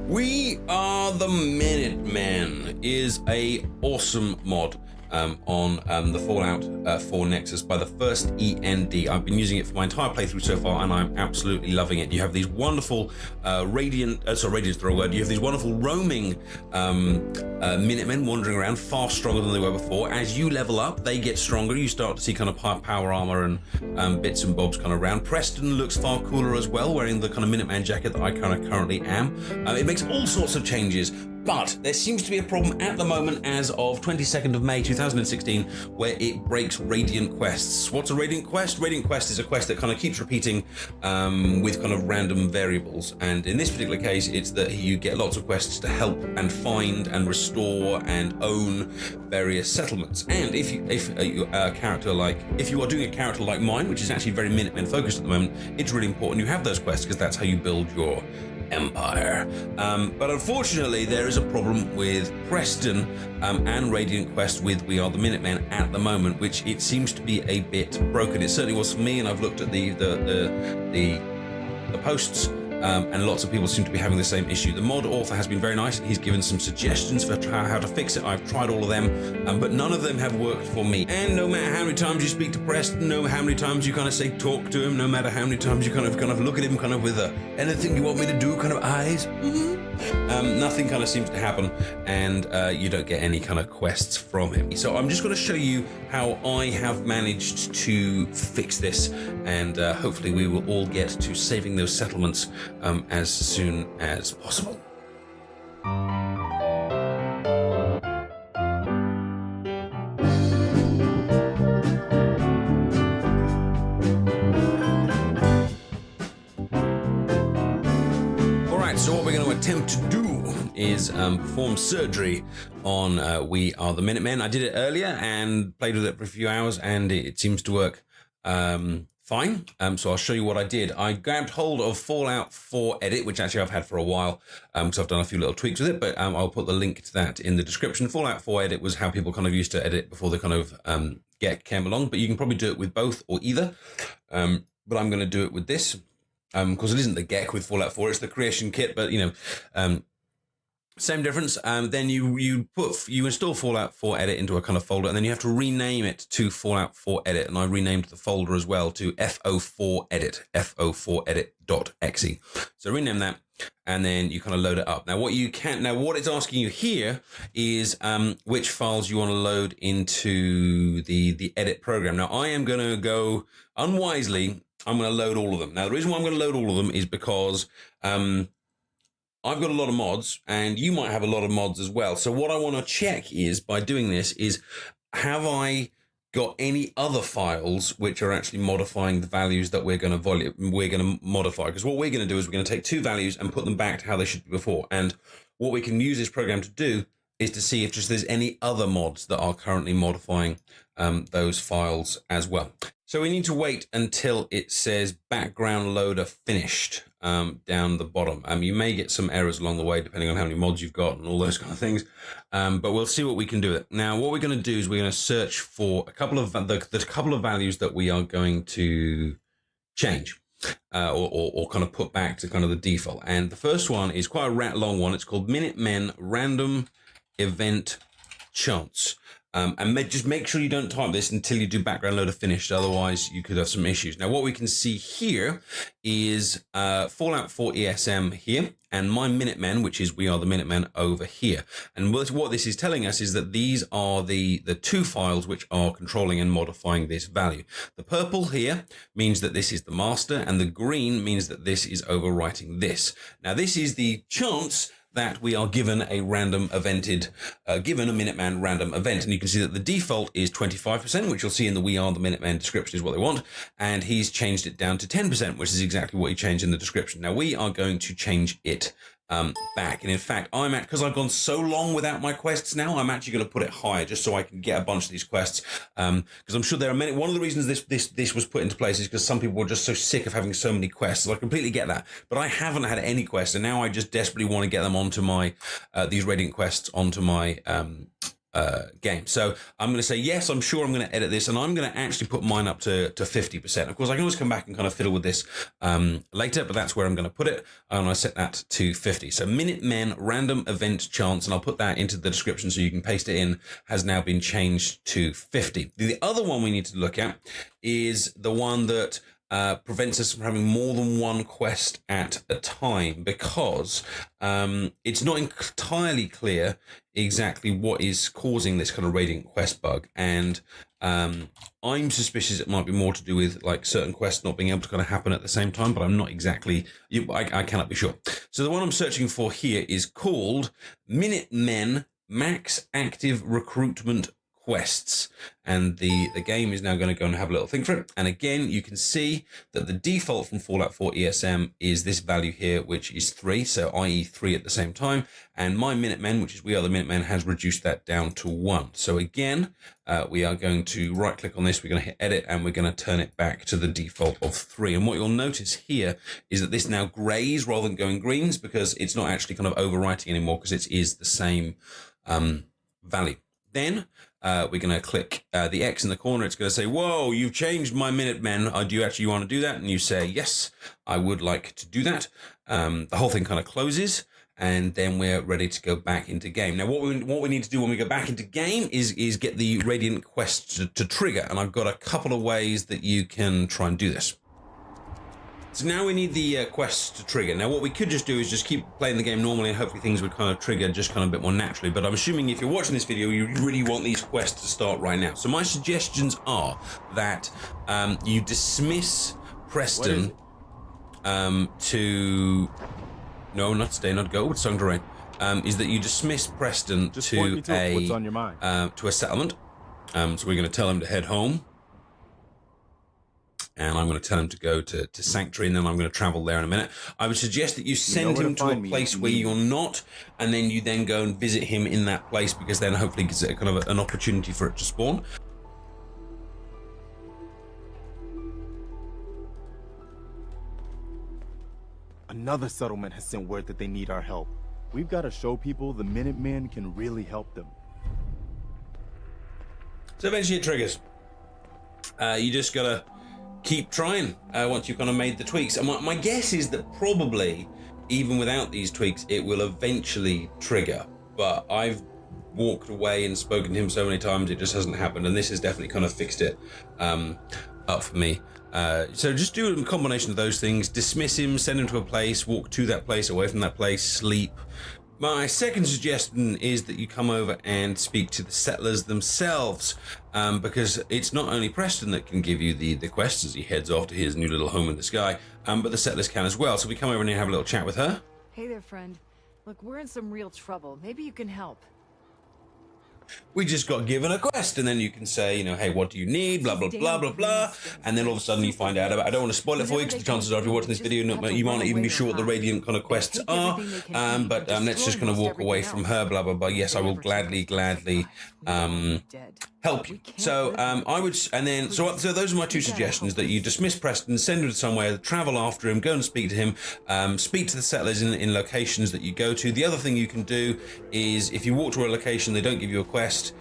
We Are the Minutemen is a awesome mod on the Fallout 4 Nexus by the First END. I've been using it for my entire playthrough so far, and I'm absolutely loving it. You have these wonderful radiant's the wrong word. You have these wonderful roaming Minutemen wandering around, far stronger than they were before. As you level up, they get stronger. You start to see kind of power armor and bits and bobs kind of around. Preston looks far cooler as well, wearing the kind of Minuteman jacket that I kind of currently am. It makes all sorts of changes. But there seems to be a problem at the moment as of 22nd of May 2016 where it breaks Radiant quests. What's a Radiant quest? Radiant quest is a quest that kind of keeps repeating with kind of random variables. And in this particular case, it's that you get lots of quests to help and find and restore and own various settlements. And if you are doing a character like mine, which is actually very Minutemen focused at the moment, it's really important you have those quests because that's how you build your empire. But unfortunately there is a problem with Preston and Radiant Quest with We Are the Minutemen at the moment, which it seems to be a bit broken. It certainly was for me, and I've looked at the posts and lots of people seem to be having the same issue. The mod author has been very nice, and he's given some suggestions for how to fix it. I've tried all of them, but none of them have worked for me. And no matter how many times you speak to Preston, no matter how many times you kind of say talk to him, no matter how many times you kind of look at him kind of with anything you want me to do kind of eyes, nothing kind of seems to happen, and you don't get any kind of quests from him. So I'm just going to show you how I have managed to fix this, and hopefully we will all get to saving those settlements as soon as possible. So what we're going to attempt to do is perform surgery on We Are the Minutemen. I did it earlier and played with it for a few hours, and it seems to work fine. So I'll show you what I did. I grabbed hold of Fallout 4 Edit, which actually I've had for a while, because I've done a few little tweaks with it, but I'll put the link to that in the description. Fallout 4 Edit was how people kind of used to edit before they kind of came along, but you can probably do it with both or either. But I'm going to do it with this. Because it isn't the GEC with Fallout 4, it's the creation kit, but you know, same difference. Then you install Fallout 4 Edit into a kind of folder, and then you have to rename it to Fallout 4 Edit, and I renamed the folder as well to FO4 Edit, FO4Edit.exe. So rename that, and then you kind of load it up. Now what it's asking you here is which files you want to load into the edit program. Now I am going to go unwisely. I'm going to load all of them. Now, the reason why I'm going to load all of them is because I've got a lot of mods, and you might have a lot of mods as well. So what I want to check is, by doing this, is have I got any other files which are actually modifying the values that we're going to modify? Because what we're going to do is we're going to take two values and put them back to how they should be before. And what we can use this program to do is to see if there's any other mods that are currently modifying those files as well. So we need to wait until it says background loader finished down the bottom. You may get some errors along the way depending on how many mods you've got and all those kind of things, but we'll see what we can do with it. Now what we're going to do is we're going to search for a couple of the couple of values that we are going to change. Or kind of put back to kind of the default. And the first one is quite a long one. It's called Minutemen Random Event Chance. And just make sure you don't type this until you do background loader finished, otherwise you could have some issues. Now what we can see here is Fallout 4 ESM here, and my Minutemen, which is We Are the Minutemen, over here. And what this is telling us is that these are the two files which are controlling and modifying this value. The purple here means that this is the master, and the green means that this is overwriting this. Now this is the chance that we are given a random evented, given a Minuteman random event. And you can see that the default is 25%, which you'll see in the We Are the Minutemen description is what they want. And he's changed it down to 10%, which is exactly what he changed in the description. Now we are going to change it back. And in fact, because I've gone so long without my quests now, I'm actually going to put it higher just so I can get a bunch of these quests. Because I'm sure there are many. One of the reasons this was put into place is because some people were just so sick of having so many quests. So I completely get that. But I haven't had any quests, and now I just desperately want to get them onto my these Radiant quests onto my game. So I'm going to say, yes, I'm sure I'm going to edit this, and I'm going to actually put mine up to 50%. Of course, I can always come back and kind of fiddle with this later, but that's where I'm going to put it. And I set that to 50. So Minutemen Random Event Chance, and I'll put that into the description so you can paste it in, has now been changed to 50. The other one we need to look at is the one that prevents us from having more than one quest at a time, because it's not entirely clear exactly what is causing this kind of radiant quest bug, and I'm suspicious it might be more to do with like certain quests not being able to kind of happen at the same time, but I'm not exactly, I cannot be sure. So the one I'm searching for here is called Minutemen Max Active Recruitment Quests, and the game is now going to go and have a little think for it. And again, you can see that the default from Fallout 4 ESM is this value here, which is 3, so i.e. 3 at the same time, and my Minutemen, which is We Are the Minutemen, has reduced that down to 1. So again, we are going to right click on this, we're going to hit edit, and we're going to turn it back to the default of 3. And what you'll notice here is that this now grays rather than going greens, because it's not actually kind of overwriting anymore, because it is the same value. Then we're going to click the X in the corner. It's going to say, whoa, you've changed my Minutemen. Do you actually want to do that? And you say, yes, I would like to do that. The whole thing kind of closes, and then we're ready to go back into game. Now, what we need to do when we go back into game is get the Radiant Quest to trigger. And I've got a couple of ways that you can try and do this. So now we need the quests to trigger. Now what we could just do is just keep playing the game normally, and hopefully things would kind of trigger just kind of a bit more naturally. But I'm assuming if you're watching this video, you really want these quests to start right now. So my suggestions are that you dismiss Preston to... No, not stay, not go. It's Song Terrain. Is that you dismiss Preston just to what's on your mind. to a settlement. So we're going to tell him to head home. And I'm going to tell him to go to Sanctuary, and then I'm going to travel there in a minute. I would suggest that you send him to a place where you're not, and then you then go and visit him in that place, because then hopefully it gives it kind of an opportunity for it to spawn. Another settlement has sent word that they need our help. We've got to show people the Minutemen can really help them. So eventually it triggers. You just got to keep trying once you've kind of made the tweaks. And my guess is that probably, even without these tweaks, it will eventually trigger. But I've walked away and spoken to him so many times, it just hasn't happened. And this has definitely kind of fixed it up for me. So just do a combination of those things. Dismiss him, send him to a place, walk to that place, away from that place, sleep. My second suggestion is that you come over and speak to the settlers themselves, because it's not only Preston that can give you the quest as he heads off to his new little home in the sky, but the settlers can as well. So we come over and have a little chat with her. Hey there, friend. Look, we're in some real trouble. Maybe you can help. We just got given a quest, and then you can say, you know, hey, what do you need, blah, blah, blah, blah, blah, and then all of a sudden you find out about, I don't want to spoil it for you, because the chances are if you're watching this video, you might not even be sure what the Radiant kind of quests are, but let's just kind of walk away from her, blah, blah, blah. Yes, I will gladly help you. So I would, and then, so those are my two suggestions, that you dismiss Preston, send him to somewhere, travel after him, go and speak to him, speak to the settlers in locations that you go to. The other thing you can do is, if you walk to a location, they don't give you a quest,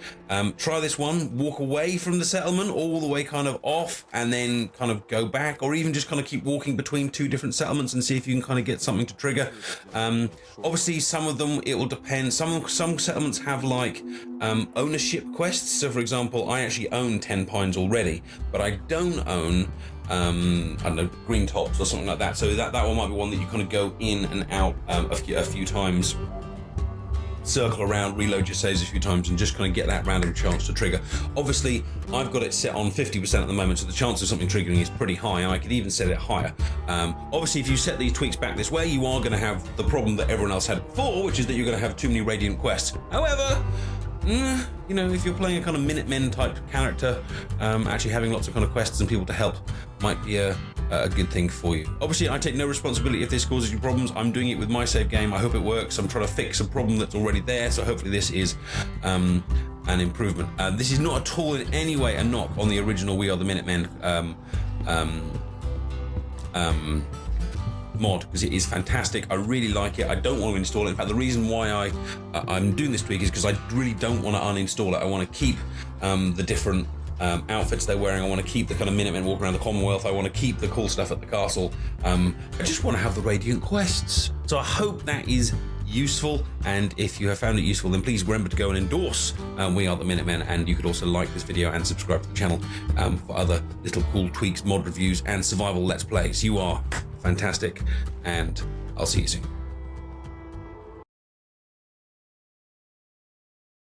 try this one, walk away from the settlement all the way kind of off, and then kind of go back, or even just kind of keep walking between two different settlements and see if you can kind of get something to trigger. Obviously some of them, it will depend. Some settlements have like ownership quests. So for example, I actually own 10 pines already, but I don't own I don't know, green tops or something like that. So that one might be one that you kind of go in and out a few times, circle around, reload your saves a few times, and just kind of get that random chance to trigger. Obviously, I've got it set on 50% at the moment, so the chance of something triggering is pretty high, and I could even set it higher. Obviously, if you set these tweaks back this way, you are going to have the problem that everyone else had before, which is that you're going to have too many Radiant quests. However, you know, if you're playing a kind of Minutemen type character, actually having lots of kind of quests and people to help might be a good thing for you. Obviously, I take no responsibility if this causes you problems. I'm doing it with my save game. I hope it works. I'm trying to fix a problem that's already there, so hopefully this is an improvement. This is not at all in any way a knock on the original We Are the Minutemen mod because it is fantastic. I really like it. I don't want to install it. In fact, the reason why I'm doing this tweak is because I really don't want to uninstall it. I want to keep the different outfits they're wearing. I want to keep the kind of Minutemen walking around the Commonwealth. I want to keep the cool stuff at the castle. I just want to have the Radiant quests. So I hope that is useful, and if you have found it useful, then please remember to go and endorse We Are the Minutemen, and you could also like this video and subscribe to the channel for other little cool tweaks, mod reviews, and survival let's plays. You are fantastic, and I'll see you soon.